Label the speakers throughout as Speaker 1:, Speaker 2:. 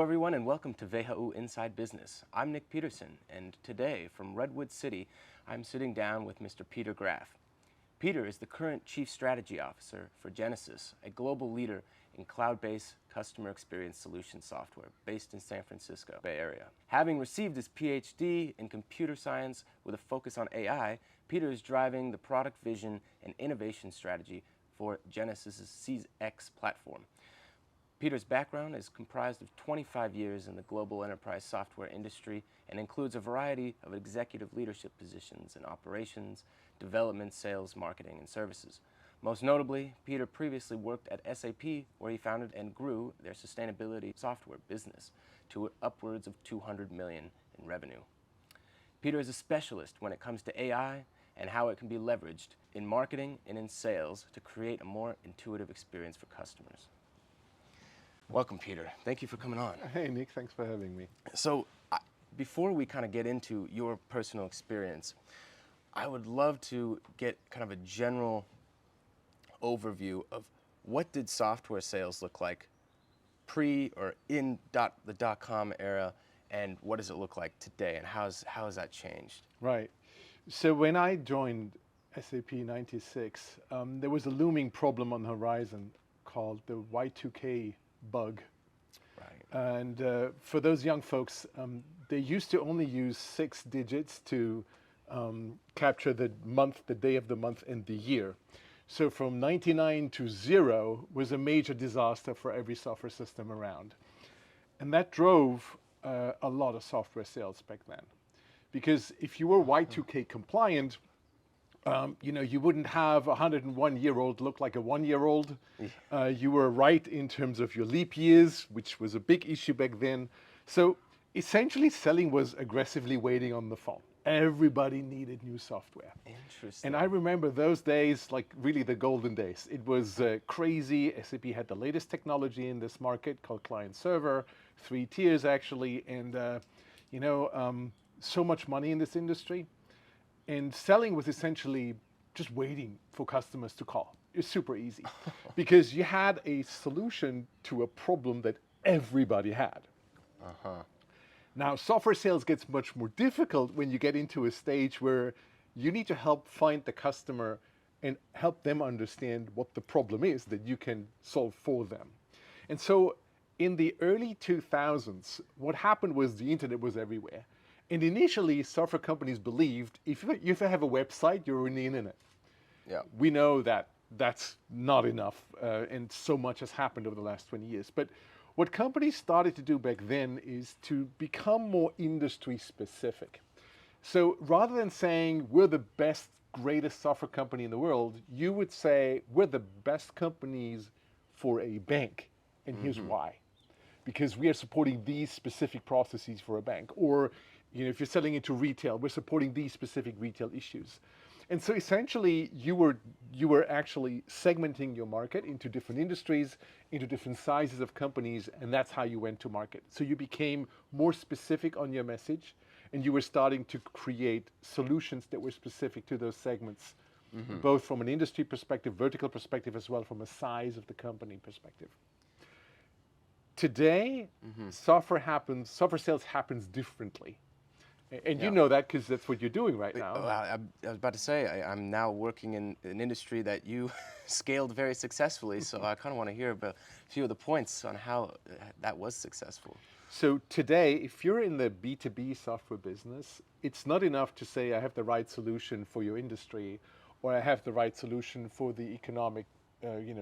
Speaker 1: everyone, and welcome to WHU Inside Business. I'm Nick Peterson, and today from Redwood City, I'm sitting down with Mr. Peter Graf. Peter is the current Chief Strategy Officer for Genesys, a global leader in cloud-based customer experience solution software based in San Francisco Bay Area. Having received his PhD in computer science with a focus on AI, Peter is driving the product vision and innovation strategy for Genesys' CX platform. Peter's background is comprised of 25 years in the global enterprise software industry and includes a variety of executive leadership positions in operations, development, sales, marketing, and services. Most notably, Peter previously worked at SAP, where he founded and grew their sustainability software business to upwards of $200 million in revenue. Peter is a specialist when it comes to AI and how it can be leveraged in marketing and in sales to create a more intuitive experience for customers. Welcome, Peter. Thank you for coming on.
Speaker 2: Hey, Nick. Thanks for having me.
Speaker 1: So, before we kind of get into your personal experience, I would love to get kind of a general overview of what did software sales look like pre or in the dot-com era, and what does it look like today, and how has that changed?
Speaker 2: Right. So when I joined SAP in '96, there was a looming problem on the horizon called the Y2K bug.
Speaker 1: Right.
Speaker 2: And for those young folks, they used to only use 6 digits to capture the month, the day of the month, and the year. So from 99 to 0 was a major disaster for every software system around. And that drove a lot of software sales back then. Because if you were Y2K compliant, you wouldn't have a 101-year-old look like a 1-year-old. You were right in terms of your leap years, which was a big issue back then. So essentially selling was aggressively waiting on the phone. Everybody needed new software.
Speaker 1: Interesting.
Speaker 2: And I remember those days like really the golden days. It was crazy. SAP had the latest technology in this market called client server, 3 tiers actually, and so much money in this industry. And selling was essentially just waiting for customers to call. It's super easy because you had a solution to a problem that everybody had. Now, software sales gets much more difficult when you get into a stage where you need to help find the customer and help them understand what the problem is that you can solve for them. And so in the early 2000s, what happened was the internet was everywhere. And initially, software companies believed if you have a website, you're in the internet.
Speaker 1: Yeah.
Speaker 2: We know that that's not enough, and so much has happened over the last 20 years. But what companies started to do back then is to become more industry specific. So rather than saying we're the best, greatest software company in the world, you would say we're the best companies for a bank, and here's why. Because we are supporting these specific processes for a bank. Or if you're selling into retail, we're supporting these specific retail issues. And so essentially, you were actually segmenting your market into different industries, into different sizes of companies, and that's how you went to market. So you became more specific on your message, and you were starting to create solutions that were specific to those segments, both from an industry perspective, vertical perspective, as well from a size of the company perspective. Today, software sales happens differently. And you know that because that's what you're doing right now.
Speaker 1: I was about to say, I'm now working in an industry that you scaled very successfully, so I kind of want to hear about a few of the points on how that was successful.
Speaker 2: So today, if you're in the B2B software business, it's not enough to say I have the right solution for your industry, or I have the right solution for the economic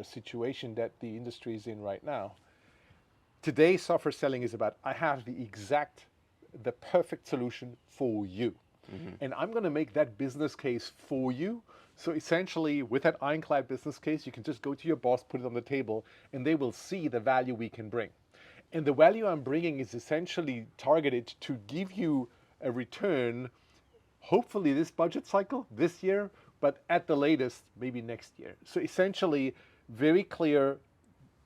Speaker 2: situation that the industry is in right now. Today, software selling is about I have the perfect solution for you. And I'm going to make that business case for you. So essentially, with that ironclad business case, you can just go to your boss, put it on the table, and they will see the value we can bring. And the value I'm bringing is essentially targeted to give you a return, hopefully this budget cycle, this year, but at the latest, maybe next year. So essentially, very clear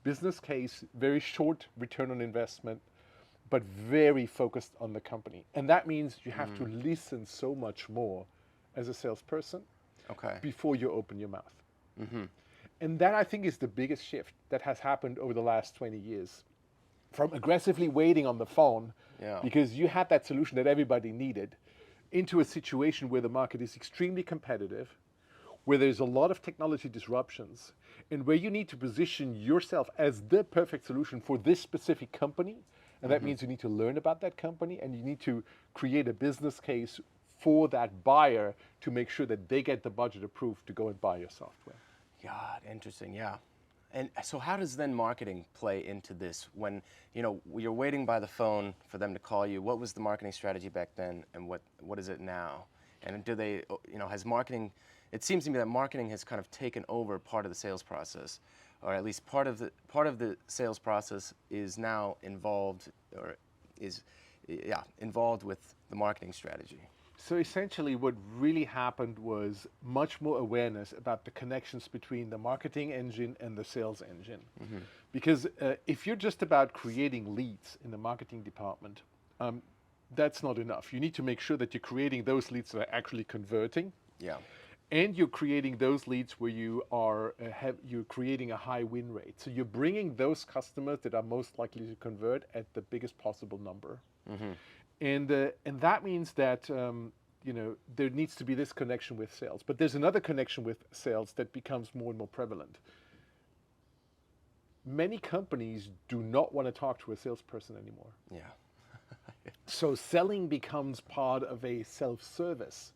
Speaker 2: business case, very short return on investment, but very focused on the company. And that means you have to listen so much more as a salesperson before you open your mouth. And that, I think, is the biggest shift that has happened over the last 20 years. from aggressively waiting on the phone
Speaker 1: Yeah.
Speaker 2: because you had that solution that everybody needed, into a situation where the market is extremely competitive, where there's a lot of technology disruptions, and where you need to position yourself as the perfect solution for this specific company. And that means you need to learn about that company, and you need to create a business case for that buyer to make sure that they get the budget approved to go and buy your software.
Speaker 1: God, interesting. Yeah. And so how does then marketing play into this when, you're waiting by the phone for them to call you? What was the marketing strategy back then, and what is it now? And do they, has marketing, it seems to me that marketing has kind of taken over part of the sales process, or at least part of the sales process is now involved, or is involved with the marketing strategy.
Speaker 2: So essentially what really happened was much more awareness about the connections between the marketing engine and the sales engine. Because if you're just about creating leads in the marketing department, that's not enough. You need to make sure that you're creating those leads that are actually converting.
Speaker 1: Yeah.
Speaker 2: And you're creating those leads where you are you're creating a high win rate. So you're bringing those customers that are most likely to convert at the biggest possible number. And that means that there needs to be this connection with sales. But there's another connection with sales that becomes more and more prevalent. Many companies do not want to talk to a salesperson anymore.
Speaker 1: Yeah.
Speaker 2: So selling becomes part of a self-service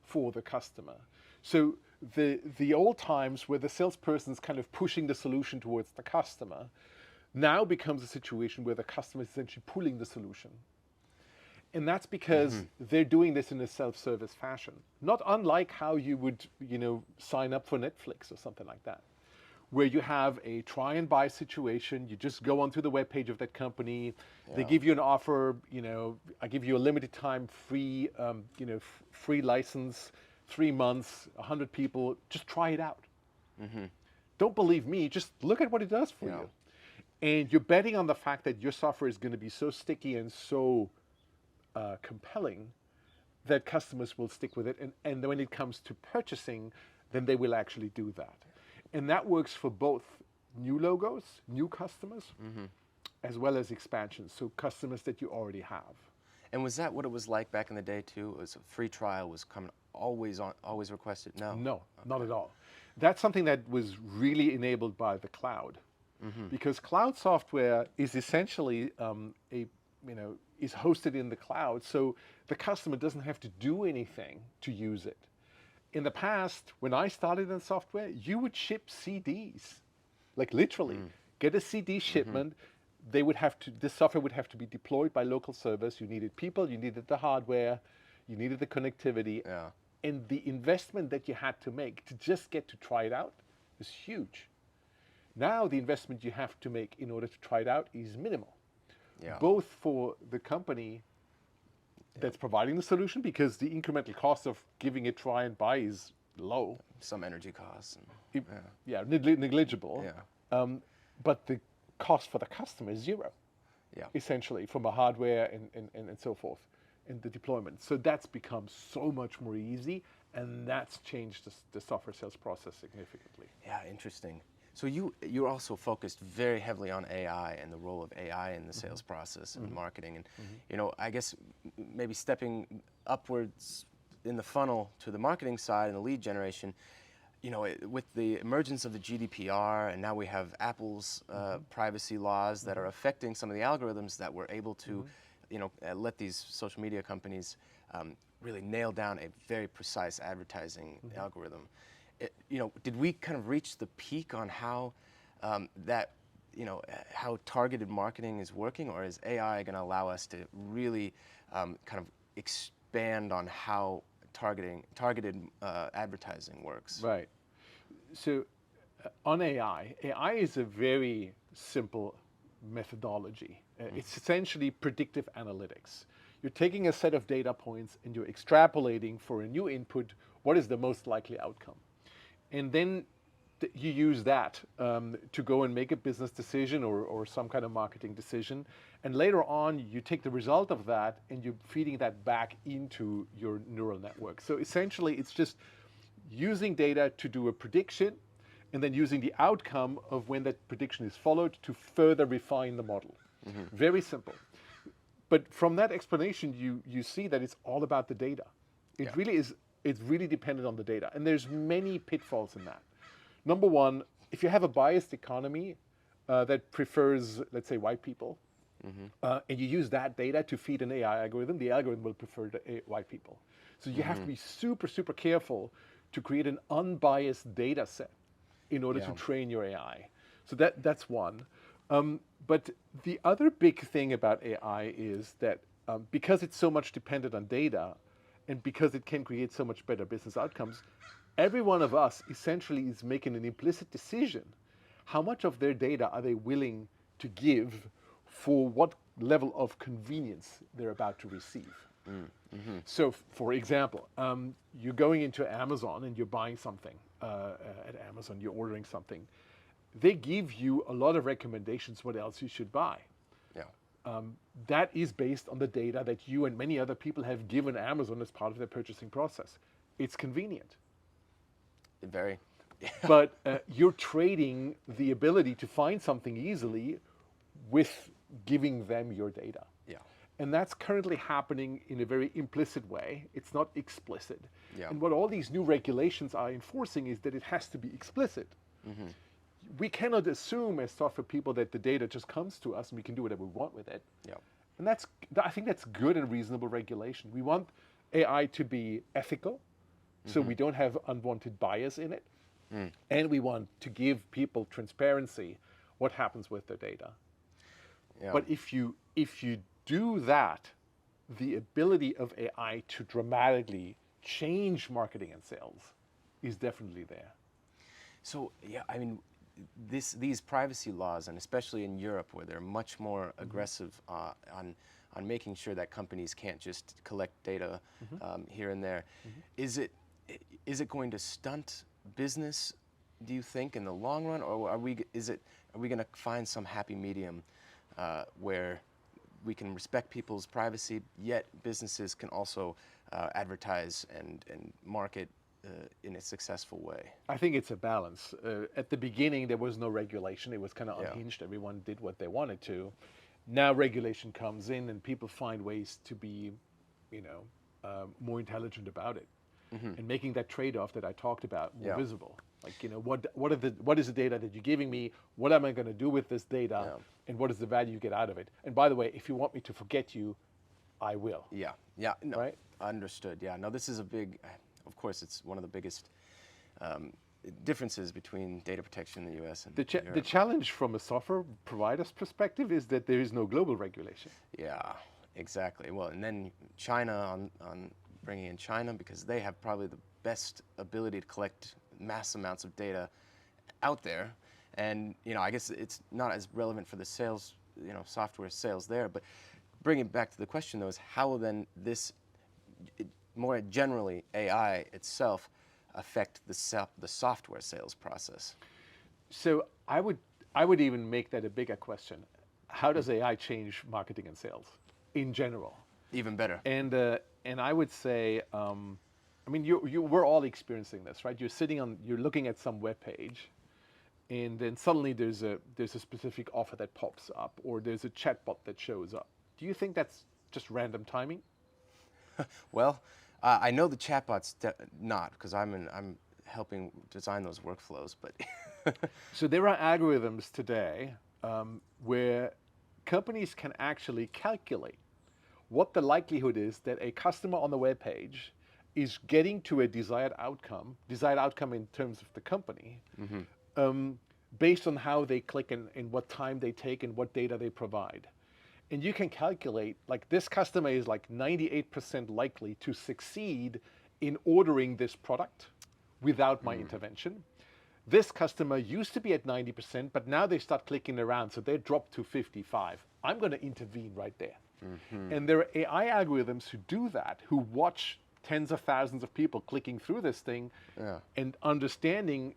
Speaker 2: for the customer. So the old times where the salesperson's kind of pushing the solution towards the customer now becomes a situation where the customer is essentially pulling the solution. And that's because they're doing this in a self-service fashion. Not unlike how you would, sign up for Netflix or something like that, where you have a try and buy situation. You just go onto the webpage of that company. They give you an offer. I give you a limited time free, free license, 3 months, 100 people. Just try it out. Don't believe me. Just look at what it does for you. And you're betting on the fact that your software is going to be so sticky and so compelling that customers will stick with it. And when it comes to purchasing, then they will actually do that. And that works for both new logos, new customers, as well as expansions, so customers that you already have.
Speaker 1: And was that what it was like back in the day too? It was a free trial was coming always requested? No.
Speaker 2: No, not at all. That's something that was really enabled by the cloud, because cloud software is essentially is hosted in the cloud, so the customer doesn't have to do anything to use it. In the past, when I started in software, you would ship CDs, like literally, get a CD shipment. This software would have to be deployed by local servers. You needed people, you needed the hardware, you needed the connectivity, and the investment that you had to make to just get to try it out is huge. Now the investment you have to make in order to try it out is minimal, both for the company that's providing the solution, because the incremental cost of giving it try and buy is low.
Speaker 1: Some energy costs.
Speaker 2: Negligible. But the cost for the customer is zero, essentially, from a hardware and so forth, and the deployment. So that's become so much more easy, and that's changed the software sales process significantly.
Speaker 1: Yeah, interesting. So you're also focused very heavily on AI and the role of AI in the sales process and marketing. And I guess maybe stepping upwards in the funnel to the marketing side and the lead generation, with the emergence of the GDPR, and now we have Apple's privacy laws that are affecting some of the algorithms that were able to, let these social media companies really nail down a very precise advertising algorithm. Did we kind of reach the peak on how how targeted marketing is working, or is AI going to allow us to really kind of expand on how targeted advertising works?
Speaker 2: Right. So on AI is a very simple methodology. It's essentially predictive analytics. You're taking a set of data points and you're extrapolating for a new input what is the most likely outcome. And then you use that to go and make a business decision or some kind of marketing decision. And later on, you take the result of that and you're feeding that back into your neural network. So essentially, it's just using data to do a prediction and then using the outcome of when that prediction is followed to further refine the model. Very simple. But from that explanation, you see that it's all about the data. It
Speaker 1: Yeah.
Speaker 2: really is. It's really dependent on the data, and there's many pitfalls in that. Number one, if you have a biased economy that prefers, let's say, white people, and you use that data to feed an AI algorithm, the algorithm will prefer white people. So you have to be super, super careful to create an unbiased data set in order to train your AI. So that's one. But the other big thing about AI is that because it's so much dependent on data, and because it can create so much better business outcomes, every one of us essentially is making an implicit decision. How much of their data are they willing to give for what level of convenience they're about to receive? So, for example, you're going into Amazon and you're buying something at Amazon, you're ordering something. They give you a lot of recommendations what else you should buy.
Speaker 1: Yeah.
Speaker 2: That is based on the data that you and many other people have given Amazon as part of their purchasing process. It's convenient.
Speaker 1: Very.
Speaker 2: But you're trading the ability to find something easily with giving them your data.
Speaker 1: Yeah.
Speaker 2: And that's currently happening in a very implicit way. It's not explicit.
Speaker 1: Yeah.
Speaker 2: And what all these new regulations are enforcing is that it has to be explicit. We cannot assume as software people that the data just comes to us and we can do whatever we want with it.
Speaker 1: Yeah.
Speaker 2: And I think that's good and reasonable regulation. We want AI to be ethical, so we don't have unwanted bias in it. And we want to give people transparency what happens with their data.
Speaker 1: Yeah.
Speaker 2: But if you do that, the ability of AI to dramatically change marketing and sales is definitely there.
Speaker 1: So yeah, I mean, these privacy laws, and especially in Europe, where they're much more aggressive on making sure that companies can't just collect data here and there, is it going to stunt business, do you think, in the long run, or are we going to find some happy medium where we can respect people's privacy, yet businesses can also advertise and market in a successful way?
Speaker 2: I think it's a balance. At the beginning, there was no regulation. It was kind of unhinged. Everyone did what they wanted to. Now regulation comes in and people find ways to be, more intelligent about it. And making that trade-off that I talked about more visible. Like, what is the data that you're giving me? What am I going to do with this data? And what is the value you get out of it? And by the way, if you want me to forget you, I will.
Speaker 1: Yeah, yeah, no,
Speaker 2: right?
Speaker 1: Understood. Yeah, no, this is a big, of course, it's one of the biggest differences between data protection in the U.S. and
Speaker 2: The challenge from a software provider's perspective is that there is no global regulation.
Speaker 1: Yeah, exactly. Well, and then China on bringing in China, because they have probably the best ability to collect mass amounts of data out there. And, I guess it's not as relevant for the sales, software sales there, but bringing it back to the question though is how will then this, more generally, AI itself affect the software sales process?
Speaker 2: So I would even make that a bigger question. How does AI change marketing and sales in general?
Speaker 1: Even better.
Speaker 2: And I would say, we're all experiencing this, right? You're looking at some web page, and then suddenly there's a specific offer that pops up, or there's a chatbot that shows up. Do you think that's just random timing?
Speaker 1: Well, I know the chatbot's not, because I'm helping design those workflows, but
Speaker 2: So there are algorithms today where companies can actually calculate what the likelihood is that a customer on the web page is getting to a desired outcome in terms of the company, based on how they click and what time they take and what data they provide. And you can calculate, like, this customer is like 98% likely to succeed in ordering this product without my intervention. This customer used to be at 90%, but now they start clicking around, so they drop to 55. I'm going to intervene right there. And there are AI algorithms who do that, who watch tens of thousands of people clicking through this thing and understanding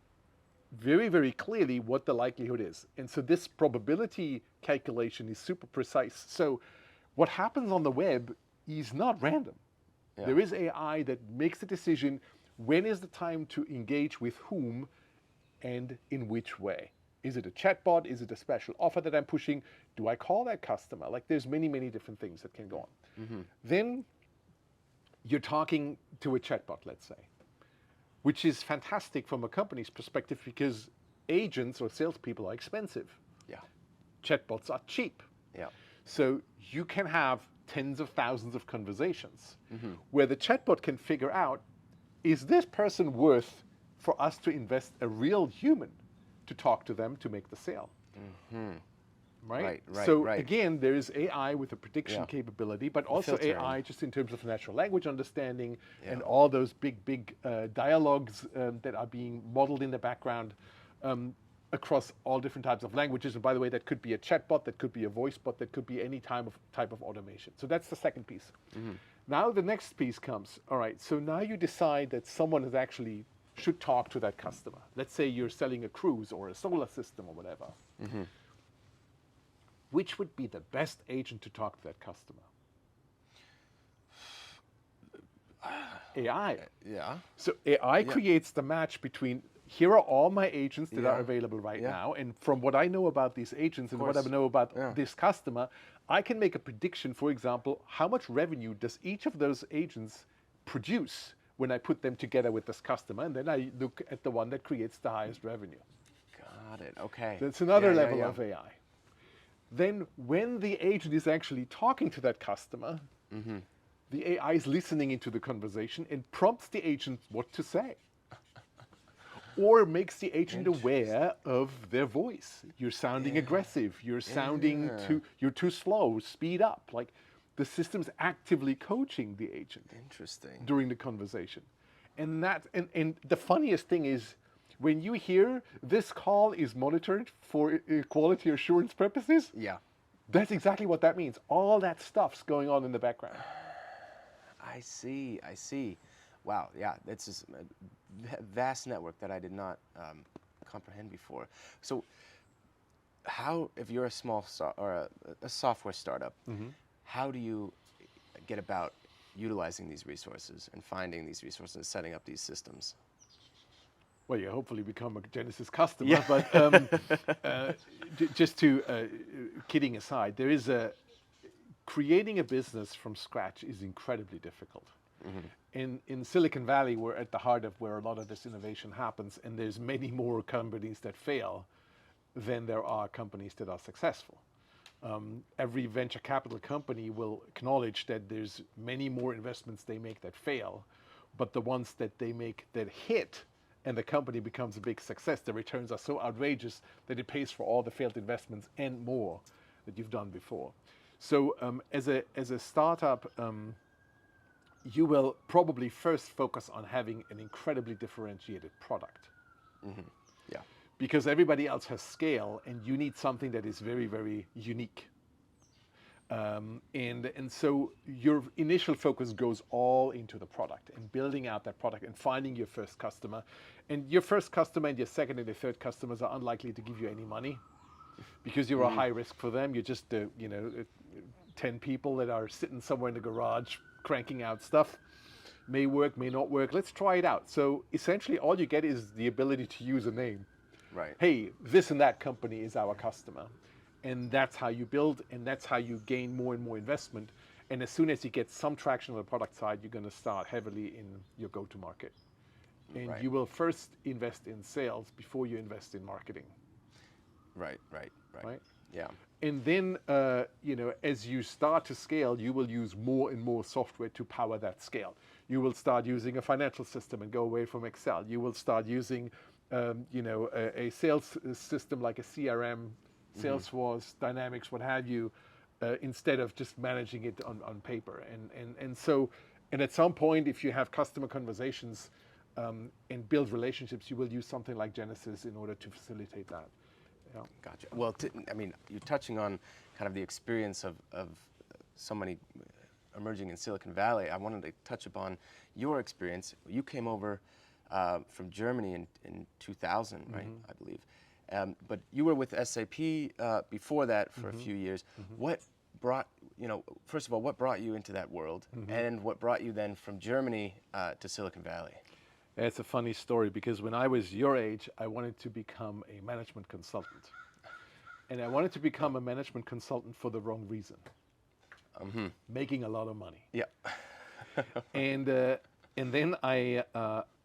Speaker 2: very, very clearly what the likelihood is. And so this probability calculation is super precise. So what happens on the web is not random. There is AI that makes the decision when is the time to engage with whom and in which way. Is it a chatbot? Is it a special offer that I'm pushing? Do I call that customer? Like there's many, many different things that can go on. Then you're talking to a chatbot, let's say, which is fantastic from a company's perspective because agents or salespeople are expensive.
Speaker 1: Yeah.
Speaker 2: Chatbots are cheap.
Speaker 1: Yeah.
Speaker 2: So you can have tens of thousands of conversations where the chatbot can figure out, is this person worth for us to invest a real human to talk to them to make the sale? Right? So again, there is AI with a prediction capability, but also AI just in terms of natural language understanding and all those big dialogues that are being modeled in the background across all different types of languages. And by the way, that could be a chatbot, that could be a voice bot, that could be any type of automation. So that's the second piece. Now the next piece comes. All right, so now you decide that someone is actually should talk to that customer. Let's say you're selling a cruise or a solar system or whatever. Which would be the best agent to talk to that customer? AI.
Speaker 1: Yeah.
Speaker 2: So AI creates the match between, here are all my agents that are available right now, and from what I know about these agents and what I know about this customer, I can make a prediction, for example, how much revenue does each of those agents produce when I put them together with this customer, and then I look at the one that creates the highest revenue.
Speaker 1: Got it. Okay.
Speaker 2: That's another level of AI. Then when the agent is actually talking to that customer, the AI is listening into the conversation and prompts the agent what to say. Or makes the agent aware of their voice. You're sounding aggressive. You're sounding you're too slow. Speed up. Like the system's actively coaching the agent.
Speaker 1: Interesting.
Speaker 2: During the conversation. And the funniest thing is, when you hear this call is monitored for quality assurance purposes, that's exactly what that means. All that stuff's going on in the background.
Speaker 1: I see. Wow, yeah, this is a vast network that I did not comprehend before. So how, if you're a small or a software startup, how do you get about utilizing these resources and finding these resources and setting up these systems?
Speaker 2: Well, you hopefully become a Genesys customer, but just to, kidding aside, there is creating a business from scratch is incredibly difficult. In Silicon Valley, we're at the heart of where a lot of this innovation happens, and there's many more companies that fail than there are companies that are successful. Every venture capital company will acknowledge that there's many more investments they make that fail, but the ones that they make that hit and the company becomes a big success, the returns are so outrageous that it pays for all the failed investments and more that you've done before. So as a startup, you will probably first focus on having an incredibly differentiated product.
Speaker 1: Yeah.
Speaker 2: Because everybody else has scale, and you need something that is very, very unique. And so your initial focus goes all into the product and building out that product and finding your first customer. And your first customer and your second and your third customers are unlikely to give you any money because you're a high risk for them. You're just 10 people that are sitting somewhere in the garage cranking out stuff. May work, may not work. Let's try it out. So essentially all you get is the ability to use a name.
Speaker 1: Right.
Speaker 2: Hey, this and that company is our customer. And that's how you build, and that's how you gain more and more investment. And as soon as you get some traction on the product side, you're going to start heavily in your go-to-market. And you will first invest in sales before you invest in marketing.
Speaker 1: Right. Yeah.
Speaker 2: And then, as you start to scale, you will use more and more software to power that scale. You will start using a financial system and go away from Excel. You will start using, a sales system like a CRM, Salesforce, Dynamics, what have you, instead of just managing it on paper. And at some point, if you have customer conversations and build relationships, you will use something like Genesys in order to facilitate that. Yeah.
Speaker 1: Gotcha. Well, you're touching on kind of the experience of somebody emerging in Silicon Valley. I wanted to touch upon your experience. You came over from Germany in 2000, right? I believe. But you were with SAP before that for a few years. What brought, first of all, what brought you into that world, and what brought you then from Germany to Silicon Valley?
Speaker 2: It's a funny story because when I was your age, I wanted to become a management consultant. And I wanted to become a management consultant for the wrong reason. Making a lot of money.
Speaker 1: Yeah.
Speaker 2: And then I,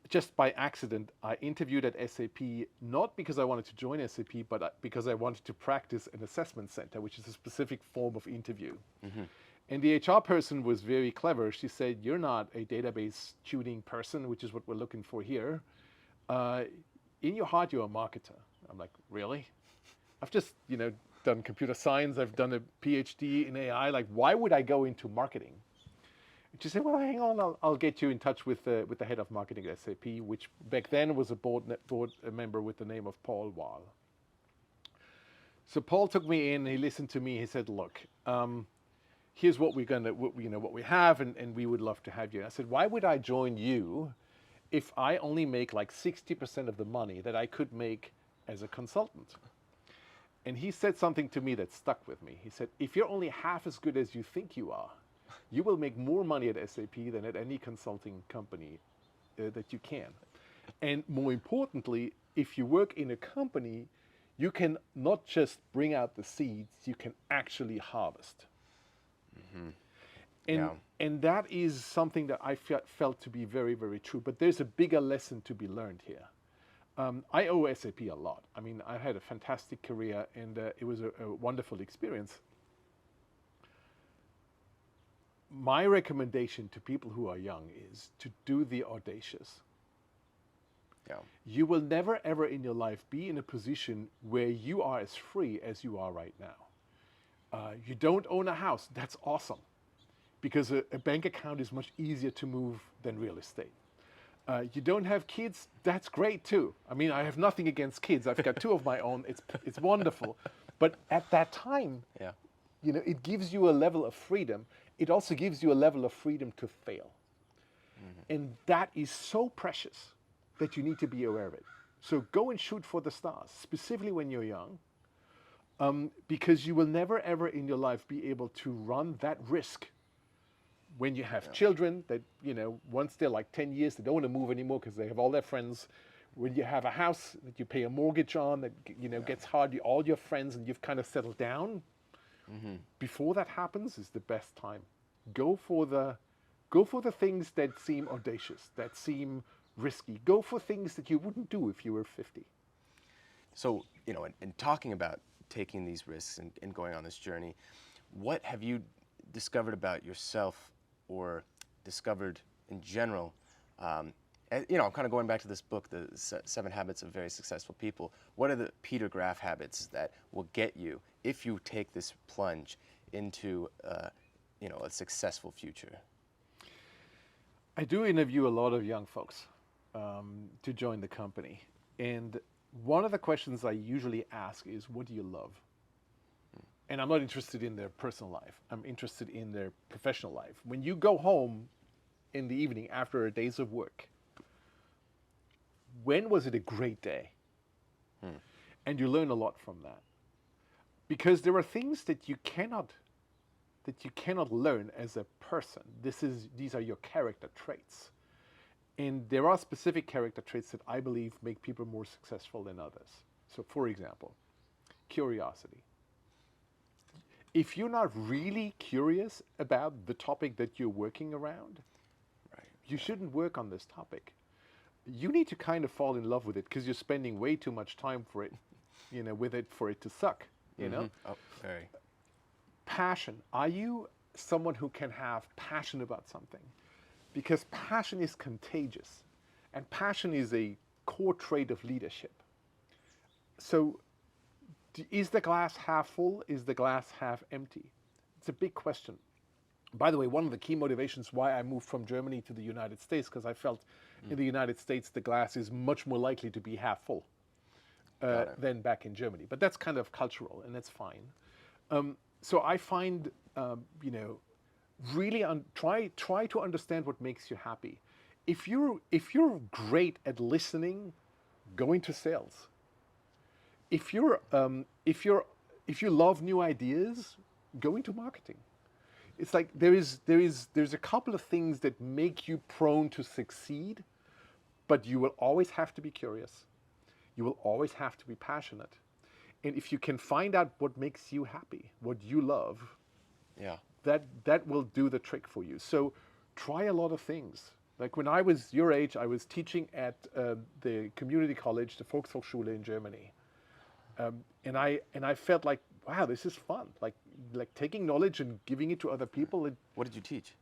Speaker 2: just by accident, I interviewed at SAP, not because I wanted to join SAP, but because I wanted to practice an assessment center, which is a specific form of interview. And the HR person was very clever. She said, "You're not a database tuning person, which is what we're looking for here. In your heart, you're a marketer." I'm like, "Really? I've just, done computer science. I've done a PhD in AI. Like, why would I go into marketing?" And she said, "Well, hang on. I'll get you in touch with the head of marketing at SAP," which back then was a board member with the name of Paul Wall. So Paul took me in. He listened to me. He said, "Look, here's what we're gonna, what we have, and we would love to have you." And I said, "Why would I join you if I only make like 60% of the money that I could make as a consultant?" And he said something to me that stuck with me. He said, "If you're only half as good as you think you are, you will make more money at SAP than at any consulting company that you can. And more importantly, if you work in a company, you can not just bring out the seeds, you can actually harvest." And that is something that I felt to be very, very true. But there's a bigger lesson to be learned here. I owe SAP a lot. I mean, I had a fantastic career, and it was a wonderful experience. My recommendation to people who are young is to do the audacious.
Speaker 1: Yeah.
Speaker 2: You will never, ever in your life be in a position where you are as free as you are right now. You don't own a house. That's awesome, because a bank account is much easier to move than real estate. You don't have kids. That's great too. I mean, I have nothing against kids. I've got two of my own. It's wonderful. But at that time,
Speaker 1: Yeah.
Speaker 2: it gives you a level of freedom. It also gives you a level of freedom to fail. And that is so precious that you need to be aware of it. So go and shoot for the stars, specifically when you're young, because you will never, ever in your life be able to run that risk when you have children that, once they're like 10 years, they don't want to move anymore because they have all their friends. When you have a house that you pay a mortgage on that, gets hard, all your friends, and you've kind of settled down, before that happens is the best time. Go for the things that seem audacious, that seem risky. Go for things that you wouldn't do if you were 50.
Speaker 1: So, in talking about taking these risks and going on this journey, what have you discovered about yourself or discovered in general? I'm kind of going back to this book, The 7 Habits of Very Successful People. What are the Peter Graf habits that will get you, if you take this plunge into a successful future?
Speaker 2: I do interview a lot of young folks to join the company. And one of the questions I usually ask is, what do you love? And I'm not interested in their personal life. I'm interested in their professional life. When you go home in the evening after a days of work, when was it a great day? And you learn a lot from that. Because there are things that you cannot learn as a person. These are your character traits. And there are specific character traits that I believe make people more successful than others. So for example, curiosity. If you're not really curious about the topic that you're working around, you shouldn't work on this topic. You need to kind of fall in love with it because you're spending way too much time for it, with it for it to suck,
Speaker 1: Oh, very.
Speaker 2: Passion. Are you someone who can have passion about something? Because passion is contagious, and passion is a core trait of leadership. So is the glass half full? Is the glass half empty? It's a big question. By the way, one of the key motivations why I moved from Germany to the United States, because I felt in the United States the glass is much more likely to be half full than back in Germany. But that's kind of cultural, and that's fine. So I find, really try to understand what makes you happy. If you're great at listening, go into sales. If you love new ideas, go into marketing. It's like there's a couple of things that make you prone to succeed, but you will always have to be curious. You will always have to be passionate. And if you can find out what makes you happy, what you love,
Speaker 1: Yeah.
Speaker 2: that will do the trick for you. So try a lot of things. Like when I was your age, I was teaching at the community college, the Volkshochschule in Germany. And I felt like, wow, this is fun. Like taking knowledge and giving it to other people.
Speaker 1: What did you teach?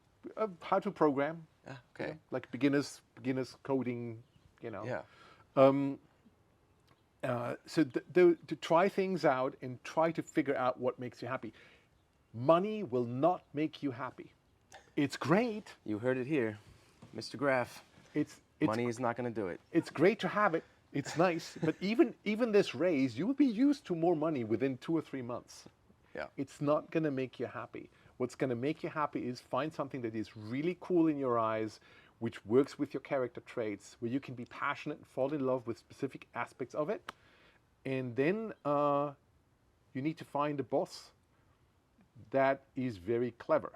Speaker 2: How to program.
Speaker 1: Ah, okay.
Speaker 2: Like beginners coding, you know.
Speaker 1: Yeah.
Speaker 2: So to try things out and try to figure out what makes you happy. Money will not make you happy. It's great.
Speaker 1: You heard it here, Mr. Graf. Money is not going to do it.
Speaker 2: It's great to have it. It's nice. But even this raise, you will be used to more money within 2 or 3 months.
Speaker 1: Yeah.
Speaker 2: It's not going to make you happy. What's going to make you happy is find something that is really cool in your eyes, which works with your character traits, where you can be passionate and fall in love with specific aspects of it. And then you need to find a boss that is very clever.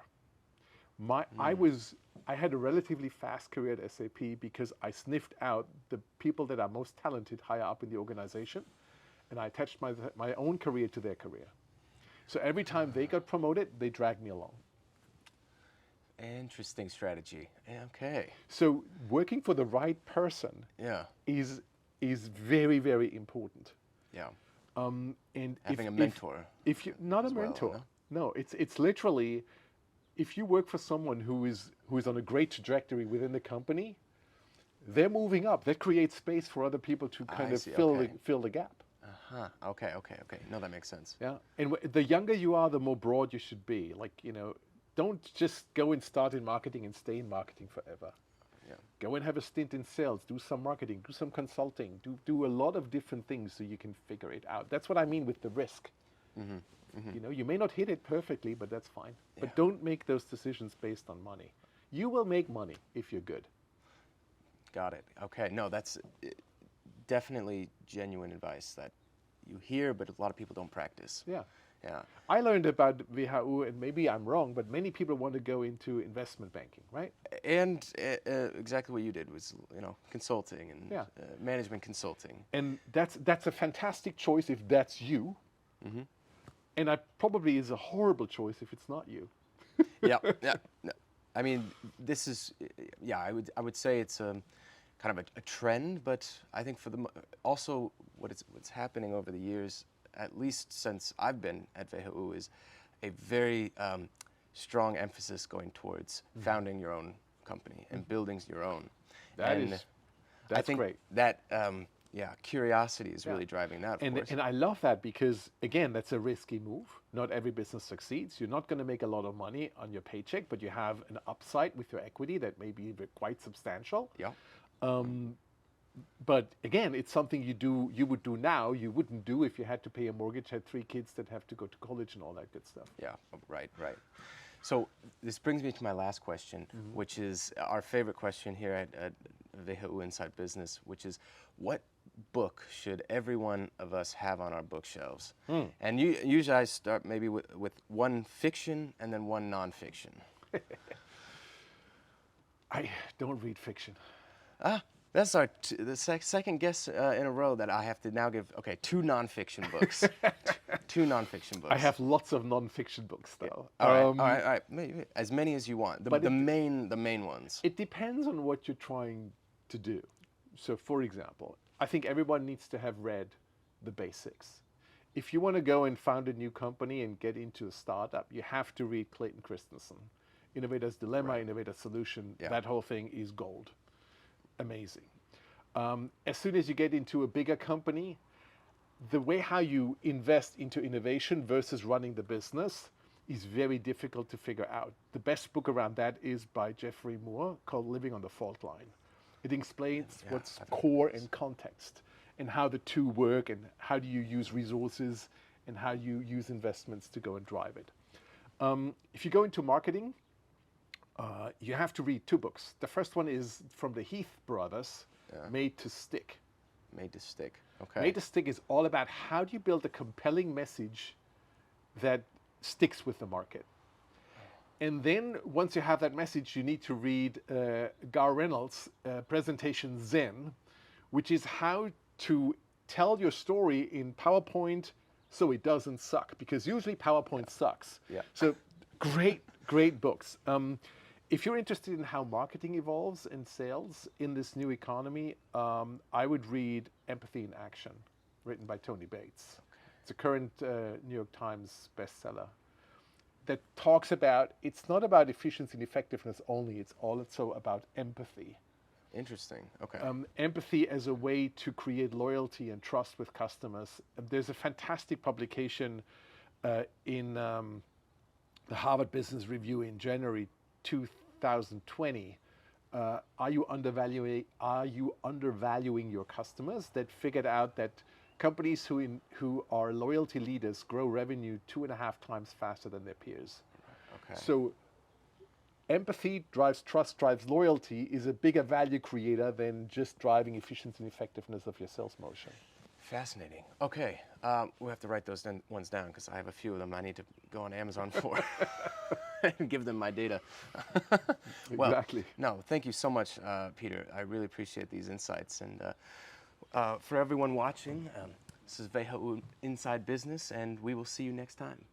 Speaker 2: I had a relatively fast career at SAP because I sniffed out the people that are most talented higher up in the organization, and I attached my own career to their career. So every time they got promoted, they dragged me along.
Speaker 1: Interesting strategy. Okay.
Speaker 2: So working for the right person is very, very important.
Speaker 1: Yeah.
Speaker 2: And
Speaker 1: having a mentor.
Speaker 2: If you not a mentor, no, it's literally, if you work for someone who is on a great trajectory within the company, they're moving up. That creates space for other people to kind of fill the gap.
Speaker 1: Okay. No, that makes sense.
Speaker 2: Yeah. And the younger you are, the more broad you should be. Like, you know, don't just go and start in marketing and stay in marketing forever.
Speaker 1: Yeah.
Speaker 2: Go and have a stint in sales, do some marketing, do some consulting, do a lot of different things so you can figure it out. That's what I mean with the risk.
Speaker 1: Mm-hmm. Mm-hmm.
Speaker 2: You know, you may not hit it perfectly, but that's fine.
Speaker 1: Yeah.
Speaker 2: But don't make those decisions based on money. You will make money if you're good.
Speaker 1: Got it. Okay. No, that's definitely genuine advice that you hear, but a lot of people don't practice.
Speaker 2: Yeah.
Speaker 1: Yeah.
Speaker 2: I learned about WHU, and maybe I'm wrong, but many people want to go into investment banking, right?
Speaker 1: And exactly what you did was, you know, consulting and management consulting.
Speaker 2: And that's a fantastic choice if that's you.
Speaker 1: Mm-hmm.
Speaker 2: And that probably is a horrible choice if it's not you.
Speaker 1: Yeah. No. I mean, this is, I would say it's kind of a trend, but I think for also what's happening over the years, at least since I've been at WHU, is a very strong emphasis going towards founding your own company and building your own.
Speaker 2: That's
Speaker 1: I think
Speaker 2: great.
Speaker 1: That curiosity is really driving that. Of course.
Speaker 2: And I love that because, again, that's a risky move. Not every business succeeds. You're not going to make a lot of money on your paycheck, but you have an upside with your equity that may be quite substantial.
Speaker 1: Yeah.
Speaker 2: But again, it's something you would do now. You wouldn't do if you had to pay a mortgage, had 3 kids that have to go to college and all that good stuff.
Speaker 1: Yeah, right. So this brings me to my last question, which is our favorite question here at WHU Inside Business, which is, what book should every one of us have on our bookshelves? And usually I start maybe with one fiction and then one nonfiction.
Speaker 2: I don't read fiction.
Speaker 1: That's the second guess in a row that I have to now give. Okay, 2 nonfiction books. 2 nonfiction books.
Speaker 2: I have lots of nonfiction books, though.
Speaker 1: All right. Maybe as many as you want. The main ones.
Speaker 2: It depends on what you're trying to do. So, for example, I think everyone needs to have read the basics. If you want to go and found a new company and get into a startup, you have to read Clayton Christensen. Innovator's Dilemma, Innovator's Solution. Yeah. That whole thing is gold. Amazing. As soon as you get into a bigger company, the way how you invest into innovation versus running the business is very difficult to figure out. The best book around that is by Jeffrey Moore called Living on the Fault Line. It explains what's core and context and how the two work and how do you use resources and how you use investments to go and drive it. If you go into marketing, you have to read 2 books. The first one is from the Heath brothers, Made to Stick.
Speaker 1: Made to Stick, okay.
Speaker 2: Made to Stick is all about how do you build a compelling message that sticks with the market. And then once you have that message, you need to read Gar Reynolds' presentation Zen, which is how to tell your story in PowerPoint, so it doesn't suck, because usually PowerPoint sucks.
Speaker 1: Yeah.
Speaker 2: So great books. If you're interested in how marketing evolves and sales in this new economy, I would read Empathy in Action, written by Tony Bates. It's a current New York Times bestseller that talks about, it's not about efficiency and effectiveness only, it's also about empathy.
Speaker 1: Interesting. Okay.
Speaker 2: Empathy as a way to create loyalty and trust with customers. There's a fantastic publication in the Harvard Business Review in January 2020. Are you undervaluing your customers? That figured out that companies who are loyalty leaders grow revenue 2.5 times faster than their peers.
Speaker 1: Okay.
Speaker 2: So empathy drives trust, drives loyalty, is a bigger value creator than just driving efficiency and effectiveness of your sales motion.
Speaker 1: Fascinating. Okay, we'll have to write those ones down, because I have a few of them I need to go on Amazon for and give them my data. Well,
Speaker 2: Exactly.
Speaker 1: no, thank you so much, Peter. I really appreciate these insights. And for everyone watching, this is WHU Inside Business, and we will see you next time.